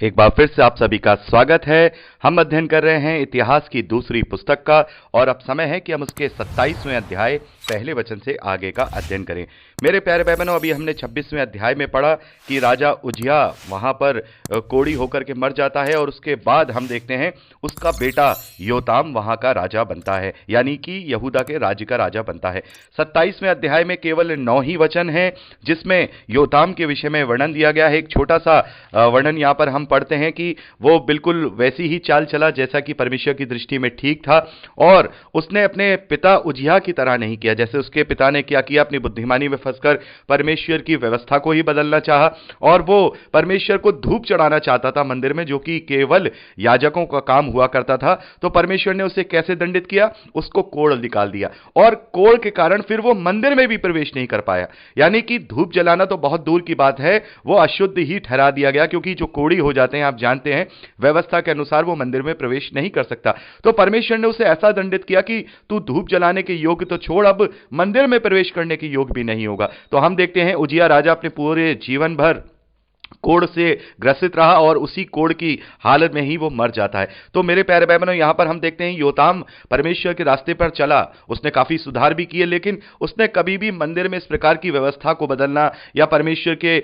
एक बार फिर से आप सभी का स्वागत है। हम अध्ययन कर रहे हैं इतिहास की दूसरी पुस्तक का और अब समय है कि हम उसके 27वें अध्याय पहले वचन से आगे का अध्ययन करें। मेरे प्यारे भाई बहनों, अभी हमने 26वें अध्याय में पढ़ा कि राजा उजिया वहां पर कोढ़ी होकर के मर जाता है और उसके बाद हम देखते हैं उसका बेटा योताम वहां का राजा बनता है, यानी कि यहूदा के राज्य का राजा बनता है। 27वें अध्याय में केवल 9 ही वचन हैं जिसमें योताम के विषय में वर्णन दिया गया है। एक छोटा सा वर्णन यहां पर हम पढ़ते हैं कि वो बिल्कुल वैसी ही चाल चला जैसा कि परमेश्वर की दृष्टि में ठीक था और उसने अपने पिता उजिया की तरह नहीं किया। जैसे उसके पिता ने क्या किया, अपनी बुद्धिमानी में फंसकर परमेश्वर की व्यवस्था को ही बदलना चाहा और वो परमेश्वर को धूप चढ़ाना चाहता था मंदिर में, जो कि केवल याजकों का काम हुआ करता था। तो परमेश्वर ने उसे कैसे दंडित किया, उसको कोढ़ निकाल दिया और कोढ़ के कारण फिर वो मंदिर में भी प्रवेश नहीं कर पाया। यानी कि धूप जलाना तो बहुत दूर की बात है, वो अशुद्ध ही ठहरा दिया गया, क्योंकि जो कोढ़ी हो जाते हैं आप जानते हैं व्यवस्था के अनुसार वो मंदिर में प्रवेश नहीं कर सकता। तो परमेश्वर ने उसे ऐसा दंडित किया कि तू धूप जलाने के योग्य तो छोड़, अब मंदिर में प्रवेश करने के योग्य भी नहीं होगा। तो हम देखते हैं उजिया राजा अपने पूरे जीवन भर कोढ़ से ग्रसित रहा और उसी कोढ़ की हालत में ही वो मर जाता है। तो मेरे प्यारे भाई बहनों, यहां पर हम देखते हैं योताम परमेश्वर के रास्ते पर चला, उसने काफी सुधार भी किए, लेकिन उसने कभी भी मंदिर में इस प्रकार की व्यवस्था को बदलना या परमेश्वर के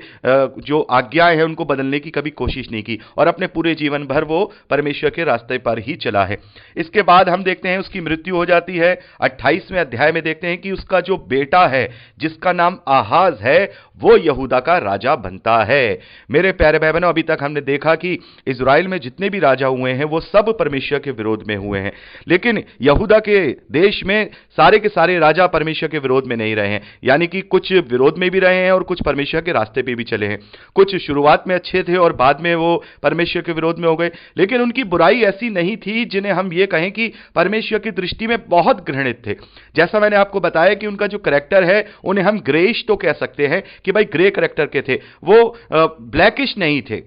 जो आज्ञाएं हैं उनको बदलने की कभी कोशिश नहीं की और अपने पूरे जीवन भर वो परमेश्वर के रास्ते पर ही चला है। इसके बाद हम देखते हैं उसकी मृत्यु हो जाती है। 28वें अध्याय में देखते हैं कि उसका जो बेटा है जिसका नाम आहाज है वो यहूदा का राजा बनता है। मेरे प्यारे भाई बहनों, अभी तक हमने देखा कि इज़राइल में जितने भी राजा हुए हैं वो सब परमेश्वर के विरोध में हुए हैं, लेकिन यहूदा के देश में सारे के सारे राजा परमेश्वर के विरोध में नहीं रहे हैं। यानी कि कुछ विरोध में भी रहे हैं और कुछ परमेश्वर के रास्ते पे भी चले हैं। कुछ शुरुआत में अच्छे थे और बाद में वो परमेश्वर के विरोध में हो गए, लेकिन उनकी बुराई ऐसी नहीं थी जिन्हें हम ये कहें कि परमेश्वर की दृष्टि में बहुत घृणित थे। जैसा मैंने आपको बताया कि उनका जो कैरेक्टर है उन्हें हम ग्रेइश तो कह सकते हैं कि भाई ग्रे कैरेक्टर के थे, वो ब्लैकिश नहीं थे।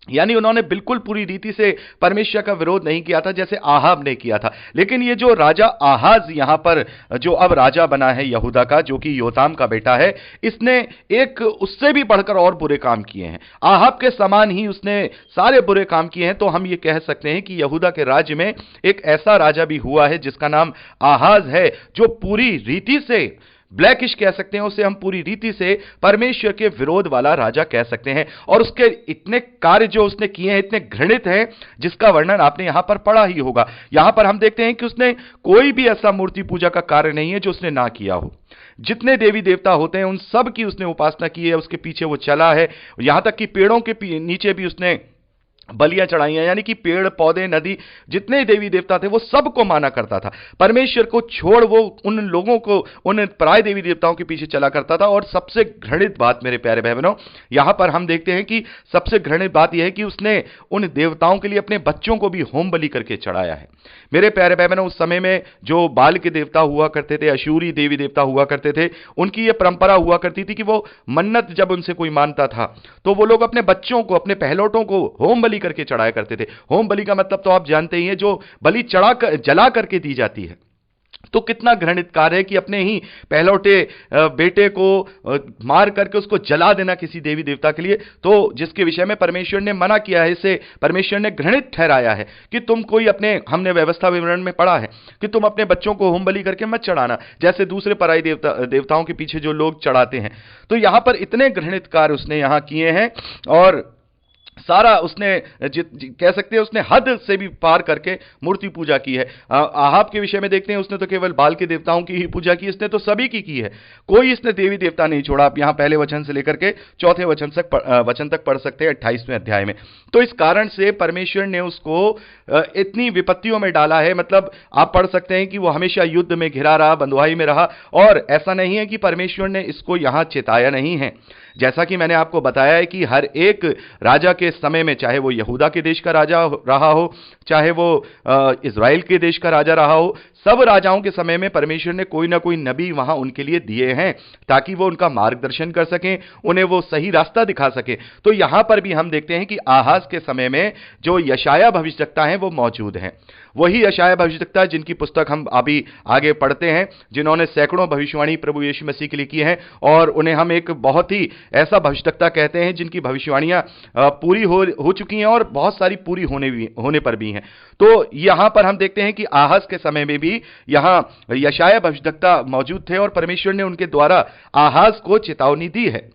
यानी उन्होंने बिल्कुल पूरी रीति से परमेश्वर का विरोध नहीं किया था जैसे आहाब ने किया था। लेकिन ये जो राजा आहाज यहां पर जो अब राजा बना है यहूदा का, जो कि योताम का बेटा है, इसने एक उससे भी बढ़कर और बुरे काम किए हैं। आहाब के समान ही उसने सारे बुरे काम किए हैं। तो हम ये कह सकते हैं कि यहूदा के राज्य में एक ऐसा राजा भी हुआ है जिसका नाम आहाज है, जो पूरी रीति से ब्लैकिश कह सकते हैं, उसे हम पूरी रीति से परमेश्वर के विरोध वाला राजा कह सकते हैं। और उसके इतने कार्य जो उसने किए हैं इतने घृणित हैं जिसका वर्णन आपने यहां पर पढ़ा ही होगा। यहां पर हम देखते हैं कि उसने कोई भी ऐसा मूर्ति पूजा का कार्य नहीं है जो उसने ना किया हो। जितने देवी देवता होते हैं उन सब की उसने उपासना की है, उसके पीछे वो चला है। यहां तक कि पेड़ों के नीचे भी उसने बलियां चढ़ाई हैं। यानी कि पेड़ पौधे नदी जितने देवी देवता थे वो सबको माना करता था। परमेश्वर को छोड़ वो उन लोगों को, उन पराय देवी देवताओं के पीछे चला करता था। और सबसे घृणित बात मेरे प्यारे भाई बहनों, यहां पर हम देखते हैं कि सबसे घृणित बात यह है कि उसने उन देवताओं के लिए अपने बच्चों को भी होम बलि करके चढ़ाया है। मेरे प्यारे भाई बहनों, उस समय में जो बाल के देवता हुआ करते थे, अशूरी देवी देवता हुआ करते थे, उनकी यह परंपरा हुआ करती थी कि वो मन्नत जब उनसे कोई मानता था तो वो लोग अपने बच्चों को, अपने पहलौठों को होम बलि करके चढ़ाया करते थे। होम बलि का मतलब तो आप जानते ही हैं, जो बलि जला करके दी जाती है। तो कितना घृणित कार्य है कि अपने ही पहलौठे बेटे को मार करके उसको जला देना किसी देवी देवता के लिए, तो जिसके विषय में परमेश्वर ने मना किया है। इसे परमेश्वर ने घृणित ठहराया है कि तुम कोई अपने, हमने व्यवस्था विवरण में पढ़ा है कि तुम अपने बच्चों को होम बलि करके मत चढ़ाना, जैसे दूसरे पराई देवताओं के पीछे जो लोग चढ़ाते हैं। तो यहां पर इतने घृणित कार्य उसने यहां किए हैं और सारा उसने कह सकते हैं उसने हद से भी पार करके मूर्ति पूजा की है। आहाब के विषय में देखते हैं, उसने तो केवल बाल के देवताओं की ही पूजा की, इसने तो सभी की है। कोई इसने देवी देवता नहीं छोड़ा। आप यहां पहले वचन से लेकर के चौथे वचन तक पढ़ सकते हैं 28वें अध्याय में। तो इस कारण से परमेश्वर ने उसको इतनी विपत्तियों में डाला है। मतलब आप पढ़ सकते हैं कि वो हमेशा युद्ध में घिरा रहा, बंधुआई में रहा। और ऐसा नहीं है कि परमेश्वर ने इसको यहां चेताया नहीं है। जैसा कि मैंने आपको बताया है कि हर एक राजा के समय में, चाहे वो यहूदा के देश का राजा रहा हो, चाहे वो इज़राइल के देश का राजा रहा हो, सब राजाओं के समय में परमेश्वर ने कोई ना कोई नबी वहां उनके लिए दिए हैं ताकि वो उनका मार्गदर्शन कर सकें, उन्हें वो सही रास्ता दिखा सके। तो यहां पर भी हम देखते हैं कि आहाज के समय में जो यशायाह भविष्यवक्ता हैं वो मौजूद हैं। वही यशायाह भविष्यवक्ता जिनकी पुस्तक हम अभी आगे पढ़ते हैं, जिन्होंने सैकड़ों भविष्यवाणी प्रभु यीशु मसीह के लिए की हैं, और उन्हें हम एक बहुत ही ऐसा भविष्यवक्ता कहते हैं जिनकी भविष्यवाणियां पूरी हो चुकी हैं और बहुत सारी पूरी होने पर भी हैं। तो यहां पर हम देखते हैं कि आहाज के समय में भी यहां यशायाह भविष्यवक्ता मौजूद थे और परमेश्वर ने उनके द्वारा आहाज को चेतावनी दी है।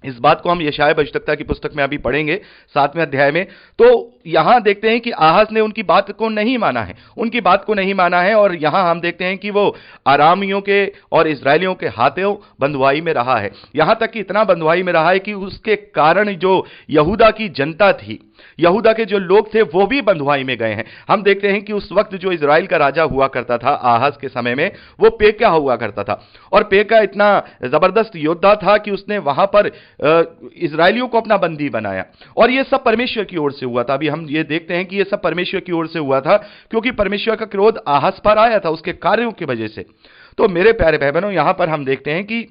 इस बात को हम यशायाह भविष्यवक्ता की पुस्तक में अभी पढ़ेंगे 7वें अध्याय में। तो यहां देखते हैं कि आहाज ने उनकी बात को नहीं माना है, उनकी बात को नहीं माना है, और यहां हम देखते हैं कि वो अरामियों के और इजरायलियों के हाथों बंधुआई में रहा है। यहां तक कि इतना बंधुआई में रहा है कि उसके कारण जो यहूदा की जनता थी, यहूदा के जो लोग थे, वो भी बंधुआई में गए हैं। हम देखते हैं कि उस वक्त जो इजराइल का राजा हुआ करता था आहाज के समय में, वो पेकह हुआ करता था, और पेकह इतना जबरदस्त योद्धा था कि उसने वहां पर इजरायलियों को अपना बंदी बनाया, और ये सब परमेश्वर की ओर से हुआ था। अभी हम ये देखते हैं कि ये सब परमेश्वर की ओर से हुआ था, क्योंकि परमेश्वर का क्रोध आहाज पर आया था उसके कार्यों की वजह से। तो मेरे प्यारे भाई बहनों, यहां पर हम देखते हैं कि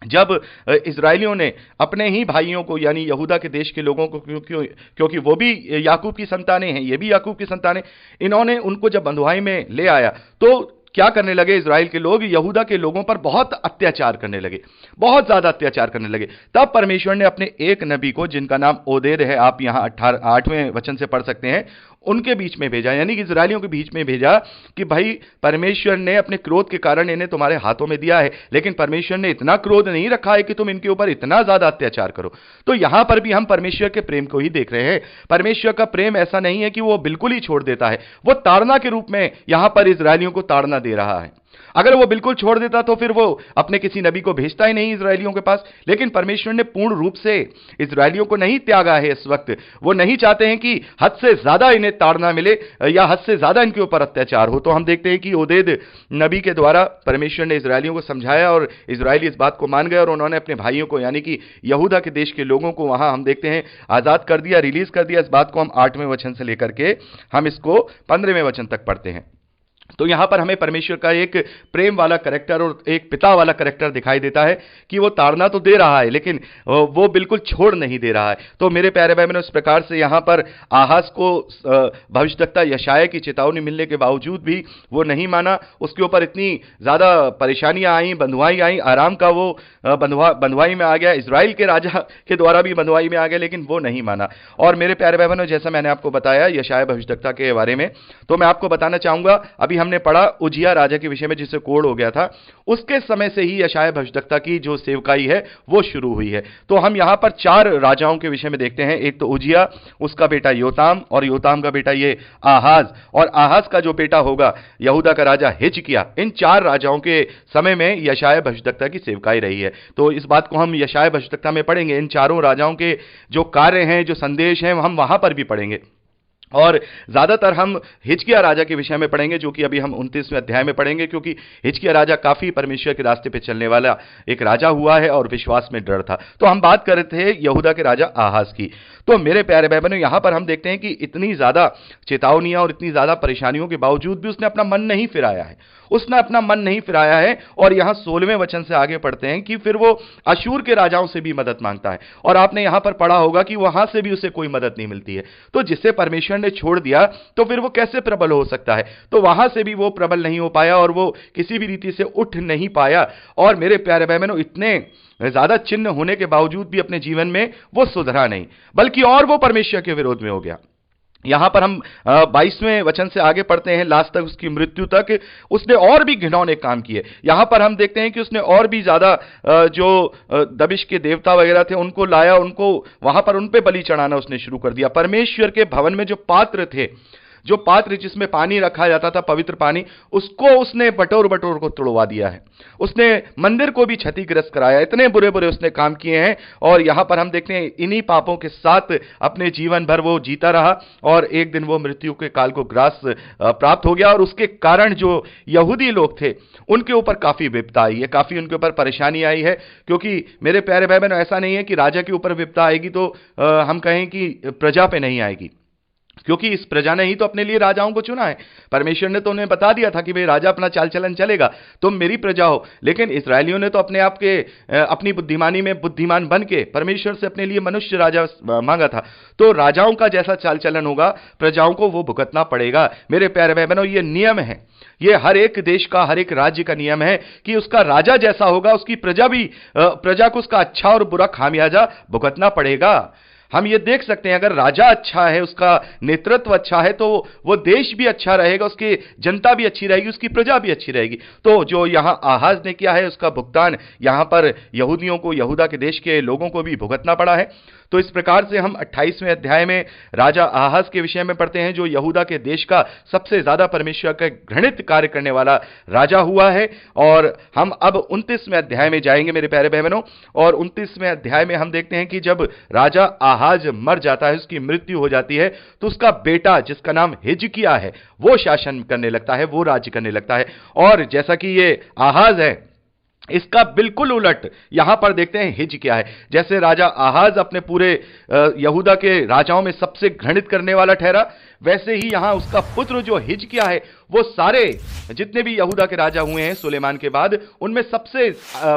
जब इजरायलियों ने अपने ही भाइयों को, यानी यहूदा के देश के लोगों को, क्योंकि वो भी याकूब की संतानें हैं, ये भी याकूब की संतानें, इन्होंने उनको जब बंधुआई में ले आया तो क्या करने लगे, इजराइल के लोग यहूदा के लोगों पर बहुत अत्याचार करने लगे, बहुत ज्यादा अत्याचार करने लगे। तब परमेश्वर ने अपने एक नबी को, जिनका नाम ओदेद है, आप यहां 8वें वचन से पढ़ सकते हैं, उनके बीच में भेजा, यानी कि इजरायलियों के बीच में भेजा कि भाई परमेश्वर ने अपने क्रोध के कारण इन्हें तुम्हारे हाथों में दिया है, लेकिन परमेश्वर ने इतना क्रोध नहीं रखा है कि तुम इनके ऊपर इतना ज्यादा अत्याचार करो। तो यहां पर भी हम परमेश्वर के प्रेम को ही देख रहे हैं। परमेश्वर का प्रेम ऐसा नहीं है कि वो बिल्कुल ही छोड़ देता है, वो ताड़ना के रूप में यहां पर इजरायलियों को ताड़ना दे रहा है। अगर वो बिल्कुल छोड़ देता तो फिर वो अपने किसी नबी को भेजता ही नहीं इजरायलियों के पास। लेकिन परमेश्वर ने पूर्ण रूप से इजरायलियों को नहीं त्यागा है। इस वक्त वो नहीं चाहते हैं कि हद से ज्यादा इन्हें ताड़ना मिले या हद से ज्यादा इनके ऊपर अत्याचार हो। तो हम देखते हैं कि ओदेद नबी के द्वारा परमेश्वर ने इजरायलियों को समझाया और इजरायली इस बात को मान गए और उन्होंने अपने भाइयों को, यानी कि यहूदा के देश के लोगों को वहां हम देखते हैं आजाद कर दिया, रिलीज कर दिया। इस बात को हम 8वें वचन से लेकर के हम इसको 15वें वचन तक पढ़ते हैं। तो यहां पर हमें परमेश्वर का एक प्रेम वाला कैरेक्टर और एक पिता वाला कैरेक्टर दिखाई देता है कि वो ताड़ना तो दे रहा है लेकिन वो बिल्कुल छोड़ नहीं दे रहा है। तो मेरे प्यारे भाई बहनों, इस प्रकार से यहां पर आहाज को भविष्यद्वक्ता यशायाह की चेतावनी मिलने के बावजूद भी वो नहीं माना। उसके ऊपर इतनी ज्यादा परेशानियां आई, बंधुआई आई, आराम का वो बंधुआई में आ गया, इजराइल के राजा के द्वारा भी बंधुआई में आ गया, लेकिन वो नहीं माना। और मेरे प्यारे भाई बहनों, जैसा मैंने आपको बताया यशायाह भविष्यद्वक्ता के बारे में, तो मैं आपको बताना चाहूंगा, अभी हमने पढ़ा उजिया राजा के विषय में जिससे कोढ़ हो गया था, उसके समय से ही यशायाह भविष्यद्वक्ता की जो सेवकाई है वो शुरू हुई है। तो हम यहां पर 4 राजाओं के विषय में देखते हैं। एक तो उजिया, उसका बेटा योताम, और योताम का बेटा ये आहाज, और आहाज का जो बेटा होगा यहूदा का राजा हिजकिय्याह। इन 4 राजाओं के समय में यशायाह भविष्यद्वक्ता की सेवकाई रही है। तो इस बात को हम यशायाह भविष्यद्वक्ता में पढ़ेंगे। इन चारों राजाओं के जो कार्य हैं, जो संदेश हैं, हम वहां पर भी पढ़ेंगे। और ज्यादातर हम हिजकिय्याह राजा के विषय में पढ़ेंगे, जो कि अभी हम 29वें अध्याय में पढ़ेंगे, क्योंकि हिजकिय्याह राजा काफी परमेश्वर के रास्ते पे चलने वाला एक राजा हुआ है और विश्वास में दृढ़ था। तो हम बात कर रहे थे यहूदा के राजा आहाज की। तो मेरे प्यारे भाई बहनों, यहां पर हम देखते हैं कि इतनी ज्यादा चेतावनियां और इतनी ज्यादा परेशानियों के बावजूद भी उसने अपना मन नहीं फिराया है, उसने अपना मन नहीं फिराया है। और यहां 16वें वचन से आगे पढ़ते हैं कि फिर वो अशूर के राजाओं से भी मदद मांगता है, और आपने यहां पर पढ़ा होगा कि वहां से भी उसे कोई मदद नहीं मिलती है। तो जिसे परमेश्वर ने छोड़ दिया तो फिर वो कैसे प्रबल हो सकता है? तो वहां से भी वो प्रबल नहीं हो पाया और वो किसी भी रीति से उठ नहीं पाया। और मेरे प्यारे भाई बहनों, इतने ज्यादा चिन्ह होने के बावजूद भी अपने जीवन में वो सुधरा नहीं, बल्कि और वो परमेश्वर के विरोध में हो गया। यहां पर हम 22वें वचन से आगे पढ़ते हैं, लास्ट तक, उसकी मृत्यु तक उसने और भी घिनौने काम किए। यहां पर हम देखते हैं कि उसने और भी ज्यादा जो दबिश के देवता वगैरह थे उनको लाया, उनको वहां पर उन पे बलि चढ़ाना उसने शुरू कर दिया। परमेश्वर के भवन में जो पात्र थे, जो पात्र जिसमें पानी रखा जाता था, पवित्र पानी, उसको उसने बटोर बटोर को तोड़वा दिया है। उसने मंदिर को भी क्षतिग्रस्त कराया। इतने बुरे बुरे उसने काम किए हैं। और यहां पर हम देखते हैं इन्हीं पापों के साथ अपने जीवन भर वो जीता रहा और एक दिन वो मृत्यु के काल को ग्रास प्राप्त हो गया। और उसके कारण जो यहूदी लोग थे उनके ऊपर काफी विपदा आई है, काफी उनके ऊपर परेशानी आई है। क्योंकि मेरे प्यारे भाई बहनों, ऐसा नहीं है कि राजा के ऊपर विपदा आएगी तो हम कहें कि प्रजा पे नहीं आएगी। क्योंकि इस प्रजा ने ही तो अपने लिए राजाओं को चुना है। परमेश्वर ने तो उन्हें बता दिया था कि भाई राजा अपना चाल चलन चलेगा, तुम मेरी प्रजा हो। लेकिन इस्राएलियों ने तो अपने आप के अपनी बुद्धिमानी में बुद्धिमान बन के परमेश्वर से अपने लिए मनुष्य राजा मांगा था। तो राजाओं का जैसा चाल चलन होगा, प्रजाओं को वो भुगतना पड़ेगा। मेरे प्यारे भाई बहनों, ये नियम है, ये हर एक देश का, हर एक राज्य का नियम है कि उसका राजा जैसा होगा, उसकी प्रजा को उसका अच्छा और बुरा खामियाजा भुगतना पड़ेगा। हम ये देख सकते हैं, अगर राजा अच्छा है, उसका नेतृत्व अच्छा है, तो वो देश भी अच्छा रहेगा, उसकी जनता भी अच्छी रहेगी, उसकी प्रजा भी अच्छी रहेगी। तो जो यहां आहाज ने किया है, उसका भुगतान यहां पर यहूदियों को, यहूदा के देश के लोगों को भी भुगतना पड़ा है। तो इस प्रकार से हम 28वें अध्याय में राजा आहाज के विषय में पढ़ते हैं, जो यहूदा के देश का सबसे ज्यादा परमेश्वर का घृणित कार्य करने वाला राजा हुआ है। और हम अब 29वें अध्याय में जाएंगे मेरे प्यारे बहनों, और 29वें अध्याय में हम देखते हैं कि जब राजा आहाज मर जाता है, उसकी मृत्यु हो जाती है, तो उसका बेटा जिसका नाम हिजकिय्याह है, वो शासन करने लगता है, वो राज्य करने लगता है। और जैसा कि ये आहाज है, इसका बिल्कुल उलट यहां पर देखते हैं हिजकिय्याह है। जैसे राजा आहाज अपने पूरे यहूदा के राजाओं में सबसे घृणित करने वाला ठहरा, वैसे ही यहां उसका पुत्र जो हिजकिय्याह है, वो सारे जितने भी यहूदा के राजा हुए हैं सुलेमान के बाद, उनमें सबसे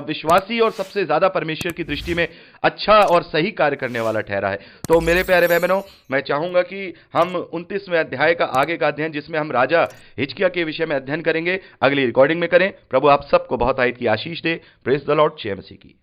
विश्वासी और सबसे ज्यादा परमेश्वर की दृष्टि में अच्छा और सही कार्य करने वाला ठहरा है। तो मेरे प्यारे भाई बहनों, मैं चाहूंगा कि हम 29वें अध्याय का आगे का अध्ययन, जिसमें हम राजा हिजकिय्याह के विषय में अध्ययन करेंगे, अगली रिकॉर्डिंग में करें। प्रभु आप सबको बहुत आयत की आशीष दे। Praise the Lord. जय मसीह की।